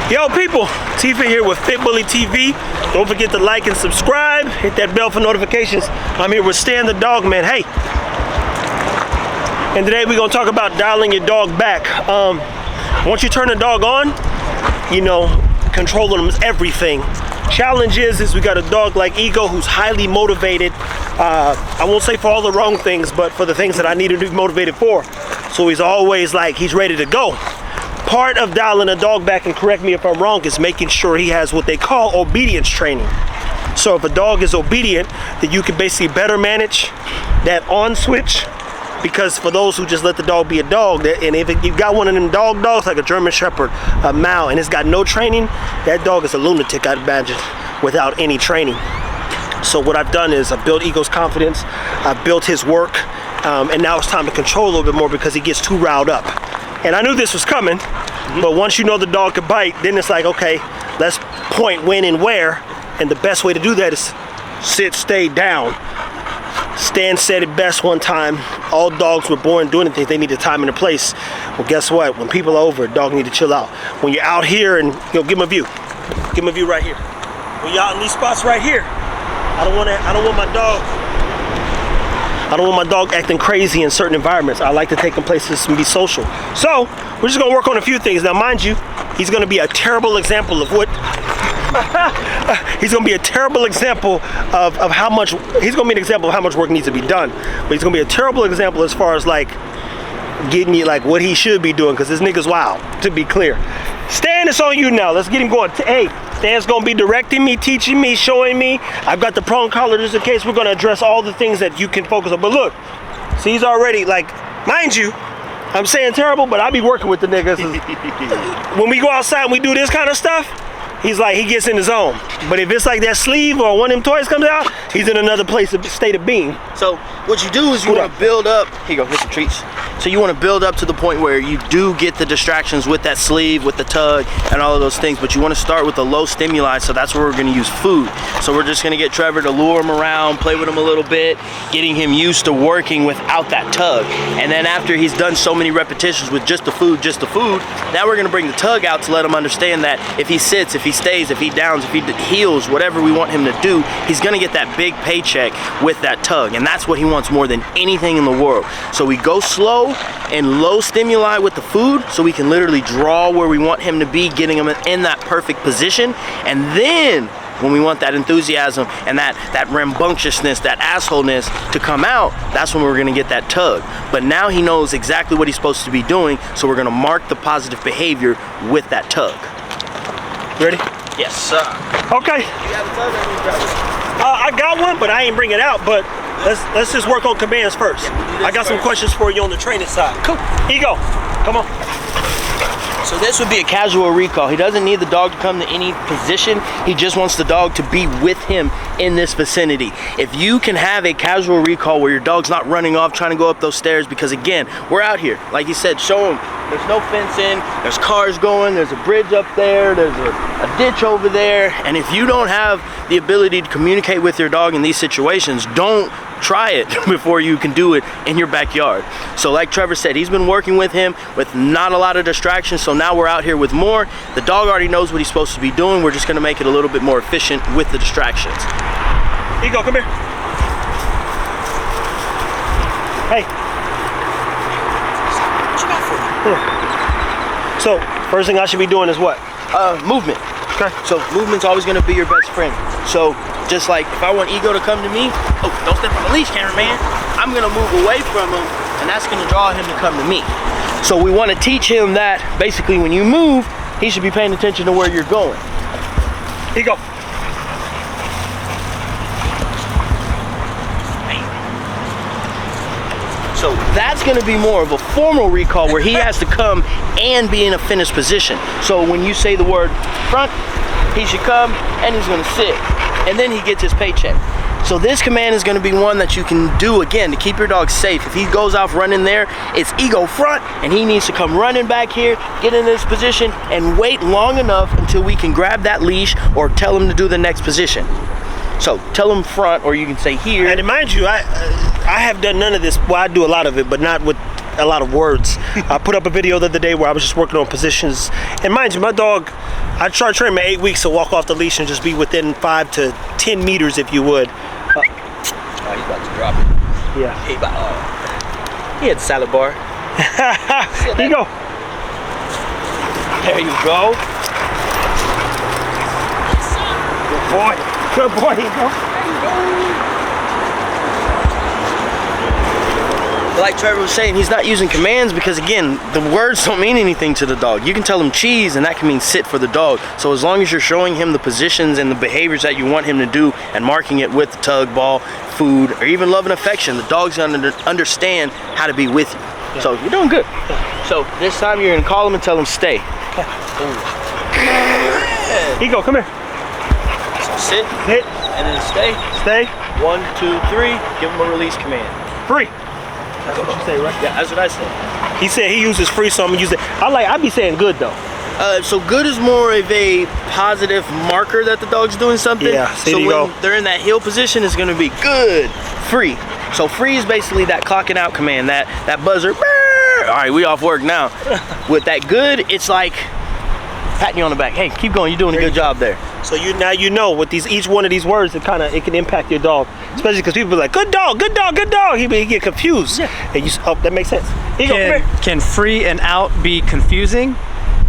Yo people, Tifa here with Fit Bully TV. Don't forget to like and subscribe. Hit that bell for notifications. I'm here with Stan the dog man. Hey. And today we're gonna talk about dialing your dog back. Once you turn the dog on, you know, controlling them is everything. Challenge is we got a dog like Ego who's highly motivated. I won't say for all the wrong things, but for the things that I need to be motivated for. So he's always like, he's ready to go. Part of dialing a dog back, and correct me if I'm wrong, is making sure he has what they call obedience training. So if a dog is obedient, then you can basically better manage that on switch. Because for those who just let the dog be a dog, and if you've got one of them dogs like a German Shepherd, a Mal, and it's got no training, that dog is a lunatic, I'd imagine, without any training. So what I've done is I've built Ego's confidence, I've built his work, and now it's time to control a little bit more because he gets too riled up. And I knew this was coming, but once you know the dog can bite, then it's like, okay, let's point when and where. And the best way to do that is sit, stay down. Stan said it best one time, all dogs were born doing things, they need a time and a place. Well, guess what? When people are over, a dog need to chill out. When you're out here and, you know, give him a view. Give him a view right here. When you're out in these spots right here, I don't want my dog acting crazy in certain environments. I like to take him places and be social. So, we're just gonna work on a few things. Now, mind you, he's gonna be a terrible example of what, he's gonna be a terrible example of how much, he's gonna be an example of how much work needs to be done. But he's gonna be a terrible example as far as like, getting you like what he should be doing, because this nigga's wild, to be clear. Stan, it's on you now. Let's get him going. Hey, Stan's gonna be directing me, teaching me, showing me. I've got the prong collar just in case. We're gonna address all the things that you can focus on. But look, see, he's already like, mind you, I'm saying terrible, but I be working with the niggas. When we go outside and we do this kind of stuff, he's like, he gets in the zone. But if it's like that sleeve or one of them toys comes out, he's in another place, a state of being. So what you do is you want to build up. Here you go, here's some treats. So you want to build up to the point where you do get the distractions with that sleeve, with the tug, and all of those things. But you want to start with a low stimuli, so that's where we're going to use food. So we're just going to get Trevor to lure him around, play with him a little bit, getting him used to working without that tug. And then after he's done so many repetitions with just the food, now we're going to bring the tug out to let him understand that if he sits, if he stays, if he downs, if he heels, whatever we want him to do, he's going to get that big paycheck with that tug. And that's what he wants more than anything in the world. So we go slow and low stimuli with the food, so we can literally draw where we want him to be, getting him in that perfect position. And then when we want that enthusiasm and that rambunctiousness, that assholeness to come out, that's when we're gonna get that tug. But now he knows exactly what he's supposed to be doing, so we're gonna mark the positive behavior with that tug. Ready? Yes, sir. Okay. You got a tug? I got one, but I ain't bring it out. But let's just work on commands first. I got some questions for you on the training side. Cool. Ego, come on. So this would be a casual recall. He doesn't need the dog to come to any position. He just wants the dog to be with him in this vicinity. If you can have a casual recall where your dog's not running off trying to go up those stairs, because again, we're out here, like you said, show him there's no fencing, there's cars going, there's a bridge up there, there's a ditch over there. And if you don't have the ability to communicate with your dog in these situations, don't try it before you can do it in your backyard. So like Trevor said, he's been working with him with not a lot of distractions, so now we're out here with more. The dog already knows what he's supposed to be doing. We're just gonna make it a little bit more efficient with the distractions. Ego, come here. Hey. What you got for me? Here. So, first thing I should be doing is what? Movement. Okay. So movement's always gonna be your best friend. So just like if I want Ego to come to me, oh, don't step on the leash, cameraman. I'm gonna move away from him, and that's gonna draw him to come to me. So we wanna teach him that basically when you move, he should be paying attention to where you're going. Ego. So that's gonna be more of a formal recall where he has to come and be in a finished position. So when you say the word front, he should come and he's gonna sit. And then he gets his paycheck. So this command is gonna be one that you can do again to keep your dog safe. If he goes off running there, it's Ego front, and he needs to come running back here, get in this position, and wait long enough until we can grab that leash or tell him to do the next position. So tell him front, or you can say here. And mind you, I have done none of this. Well, I do a lot of it, but not with a lot of words. I put up a video the other day where I was just working on positions. And mind you, my dog, I tried training him at 8 weeks to walk off the leash and just be within 5 to 10 meters, if you would. Oh, he's about to drop it. Yeah. He had the salad bar. Here you go. There you go. Good boy. Good boy. Here you go. Like Trevor was saying, he's not using commands because, again, the words don't mean anything to the dog. You can tell him cheese and that can mean sit for the dog. So as long as you're showing him the positions and the behaviors that you want him to do and marking it with the tug, ball, food, or even love and affection, the dog's gonna understand how to be with you. Yeah. So you're doing good. Yeah. So this time you're gonna call him and tell him stay. Here you go, come here. So sit, and then stay. Stay. 1, 2, 3, give him a release command. Free. That's what you say, right? Yeah, that's what I said. He said he uses free, so I'm gonna use it. I be saying good though. So good is more of a positive marker that the dog's doing something. Yeah, so when they're in that heel position, it's gonna be good, free. So free is basically that clocking out command, that buzzer. All right, we off work now. With that good, it's like patting you on the back. Hey, keep going. You're doing a good job there. So now you know with each one of these words, it can impact your dog, especially because people are like, good dog, good dog, good dog. He get confused. Yeah. And that makes sense. Can free and out be confusing?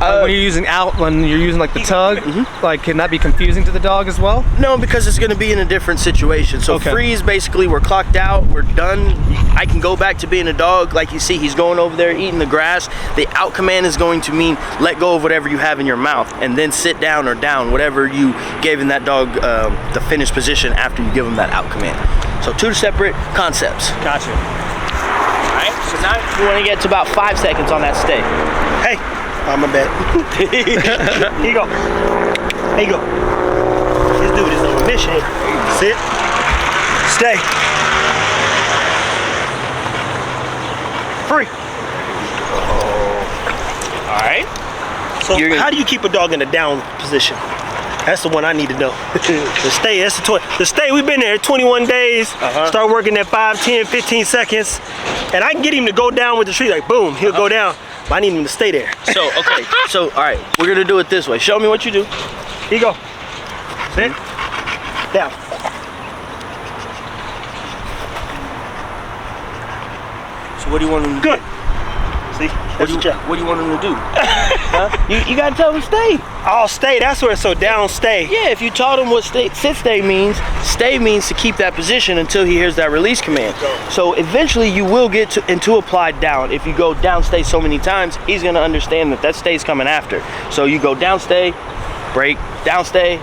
When you're using out, when you're using like the tug, like can that be confusing to the dog as well? No, because it's going to be in a different situation. So free is basically we're clocked out, we're done. I can go back to being a dog. Like you see, he's going over there eating the grass. The out command is going to mean let go of whatever you have in your mouth and then sit down or down, whatever you gave in that dog the finished position after you give him that out command. So two separate concepts. Gotcha. All right, so now you want to get to about 5 seconds on that stay. Hey. Oh, my bad. Here you go. Here you go. This dude is on a mission. Sit. Stay. Free. All right. So how do you keep a dog in a down position? That's the one I need to know. The stay, that's the stay, we've been there 21 days. Start working at 5, 10, 15 seconds. And I can get him to go down with the tree, like boom, he'll go down. But I need him to stay there. So, okay, so, all right, we're gonna do it this way. Show me what you do. Here you go. Sit. Down. So what do you want him to do? Good. See? What do you want him to do? Huh? You gotta tell him to stay. Oh, stay, that's where it's so down, stay. Yeah, if you taught him what sit stay means to keep that position until he hears that release command. So eventually you will get into applied down. If you go down stay so many times, he's gonna understand that stay's coming after. So you go down stay, break, down stay,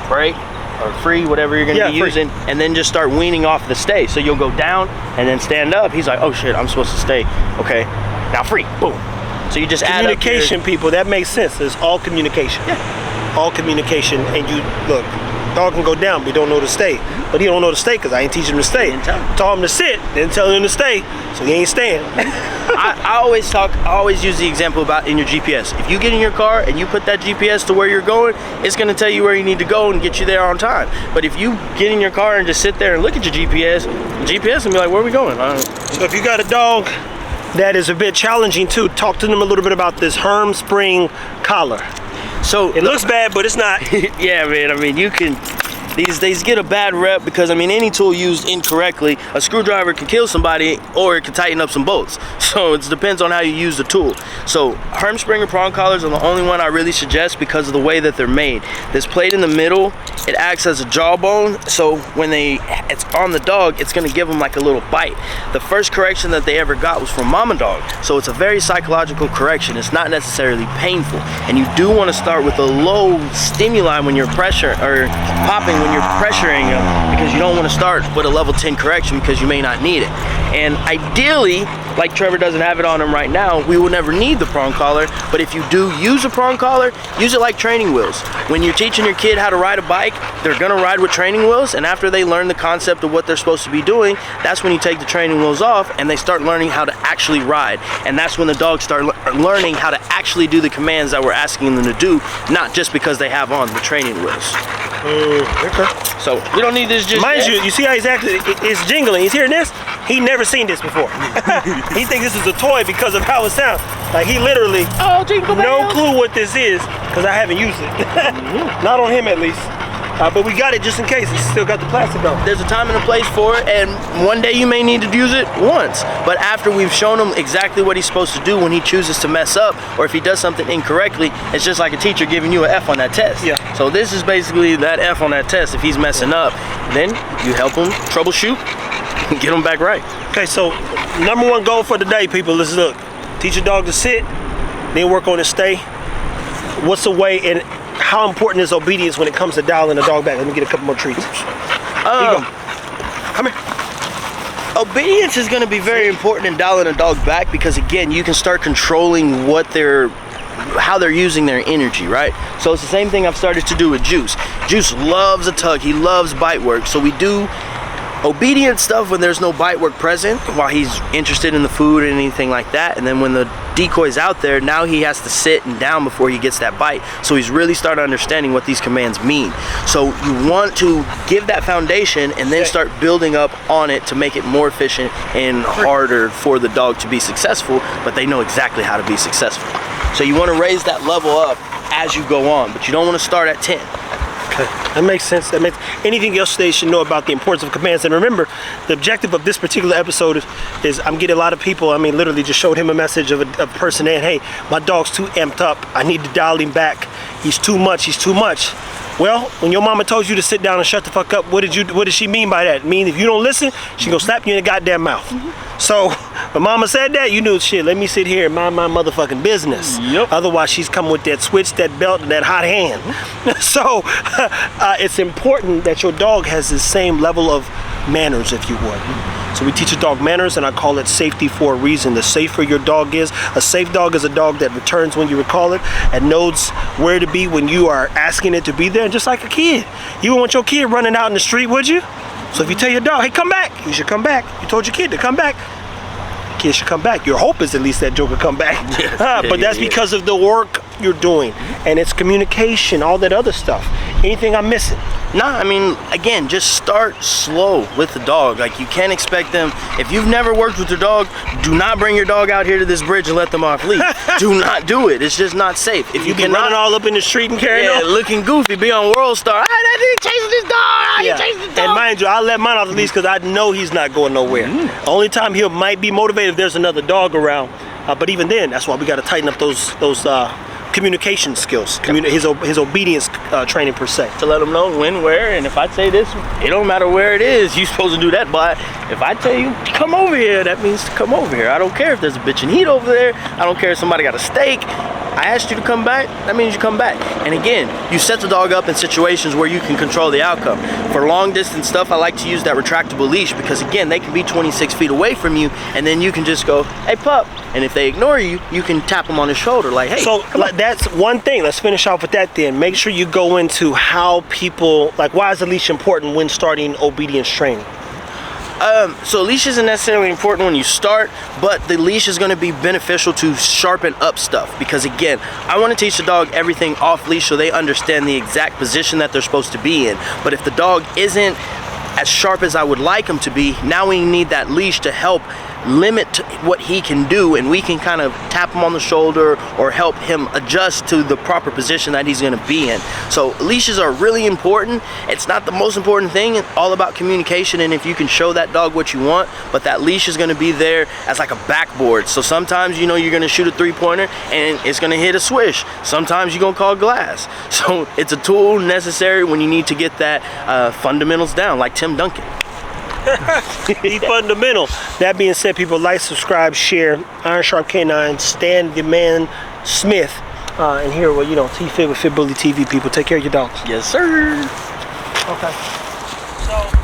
break, or free, whatever you're gonna be using, and then just start weaning off the stay. So you'll go down and then stand up. He's like, oh shit, I'm supposed to stay. Okay, now free, boom. So you just add up communication, people, that makes sense. It's all communication. Yeah. All communication, and you, look, dog can go down, but he don't know to stay. But he don't know to stay because I ain't teaching him to stay. Taught him to sit, didn't tell him to stay, so he ain't staying. I always use the example about in your GPS. If you get in your car and you put that GPS to where you're going, it's gonna tell you where you need to go and get you there on time. But if you get in your car and just sit there and look at your GPS, the GPS will be like, where are we going? So if you got a dog that is a bit challenging too, talk to them a little bit about this Herm Spring collar. So it looks bad, but it's not. Yeah, man, I mean, you can, these get a bad rep because, I mean, any tool used incorrectly, a screwdriver can kill somebody or it can tighten up some bolts. So it depends on how you use the tool. So Hermspringer prong collars are the only one I really suggest because of the way that they're made. This plate in the middle, it acts as a jawbone, so when it's on the dog, it's gonna give them like a little bite. The first correction that they ever got was from Mama Dog, so it's a very psychological correction. It's not necessarily painful, and you do want to start with a low stimuli when you're popping when you're pressuring them, because you don't want to start with a level 10 correction because you may not need it. And ideally, like Trevor doesn't have it on him right now, we will never need the prong collar, but if you do use a prong collar, use it like training wheels. When you're teaching your kid how to ride a bike, they're gonna ride with training wheels, and after they learn the concept of what they're supposed to be doing, that's when you take the training wheels off and they start learning how to actually ride. And that's when the dogs start learning how to actually do the commands that we're asking them to do, not just because they have on the training wheels. Okay. So we don't need this just mind you see how he's actually, it's jingling. He's hearing this? He never seen this before. He thinks this is a toy because of how it sounds. Like he literally no clue what this is because I haven't used it. Not on him at least. But we got it just in case. It's still got the plastic on. There's a time and a place for it, and one day you may need to use it once. But after we've shown him exactly what he's supposed to do when he chooses to mess up, or if he does something incorrectly, it's just like a teacher giving you an F on that test. Yeah. So this is basically that F on that test. If he's messing up, then you help him troubleshoot, get him back right. Okay, so number one goal for the day, people, let's look. Teach your dog to sit, then work on his stay. What's the way and how important is obedience when it comes to dialing the dog back? Let me get a couple more treats. Here you go. Come here. Obedience is going to be very important in dialing a dog back because, again, you can start controlling how they're using their energy, right? So it's the same thing I've started to do with Juice. Juice loves a tug. He loves bite work. So we do obedient stuff when there's no bite work present while he's interested in the food or anything like that. And then when the decoy's out there, now he has to sit and down before he gets that bite. So he's really started understanding what these commands mean. So you want to give that foundation and then start building up on it to make it more efficient and harder for the dog to be successful, but they know exactly how to be successful. So you want to raise that level up as you go on, but you don't want to start at 10. That makes sense. That makes anything else they should know about the importance of commands. And remember, the objective of this particular episode is I'm getting a lot of people. I mean, literally just showed him a message of a person saying, hey, my dog's too amped up. I need to dial him back. He's too much. He's too much. Well, when your mama told you to sit down and shut the fuck up, what did she mean by that? Mean if you don't listen, she gonna slap you in the goddamn mouth. So when mama said that, you knew, shit, let me sit here and mind my motherfucking business. Yep. Otherwise she's coming with that switch, that belt, and that hot hand. So it's important that your dog has the same level of manners, if you would. So we teach a dog manners, and I call it safety for a reason. The safer your dog is, a safe dog is a dog that returns when you recall it and knows where to be when you are asking it to be there. And just like a kid, you wouldn't want your kid running out in the street, would you? So if you tell your dog, hey, come back, he should come back. You told your kid to come back, kid should come back. Your hope is at least that Joker come back. But that's because of the work you're doing, and it's communication, all that other stuff. Anything I'm missing? Nah, I mean, again, just start slow with the dog. Like, you can't expect them, if you've never worked with your dog, do not bring your dog out here to this bridge and let them off leash. Do not do it. It's just not safe. If You be running all up in the street and carrying on. looking goofy, be on World Star. I didn't chase this dog. Yeah. Chasing this dog. And mind you, I let mine off the leash because I know he's not going nowhere. Only time he might be motivated if there's another dog around. But even then, that's why we got to tighten up those communication skills, his obedience training per se. To let them know when, where, and if I say this, it don't matter where it is, you're supposed to do that. But if I tell you, come over here, that means to come over here. I don't care if there's a bitchin' heat over there. I don't care if somebody got a steak. I asked you to come back, that means you come back. And again, you set the dog up in situations where you can control the outcome. For long distance stuff, I like to use that retractable leash because, again, they can be 26 feet away from you, and then you can just go, hey, pup. And if they ignore you, you can tap them on the shoulder like, hey. So that's one thing. Let's finish off with that then. Make sure you go into how people, like, why is the leash important when starting obedience training? So leash isn't necessarily important when you start, but the leash is going to be beneficial to sharpen up stuff because, again, I want to teach the dog everything off leash so they understand the exact position that they're supposed to be in. But if the dog isn't as sharp as I would like him to be, now we need that leash to help limit what he can do, and we can kind of tap him on the shoulder or help him adjust to the proper position that he's going to be in. So leashes are really important. It's not the most important thing. It's all about communication, and if you can show that dog what you want, but that leash is going to be there as like a backboard. So sometimes, you know, you're going to shoot a 3-pointer and it's going to hit a swish. Sometimes you're going to call glass. So it's a tool necessary when you need to get that fundamentals down, like Tim Duncan. Be fundamental. That being said, people, like, subscribe, share. Iron Sharp K9, Stan the Man Smith, and here, well, you know, T-Fit with Fit Bully TV. People, take care of your dogs. Yes, sir. Okay. So.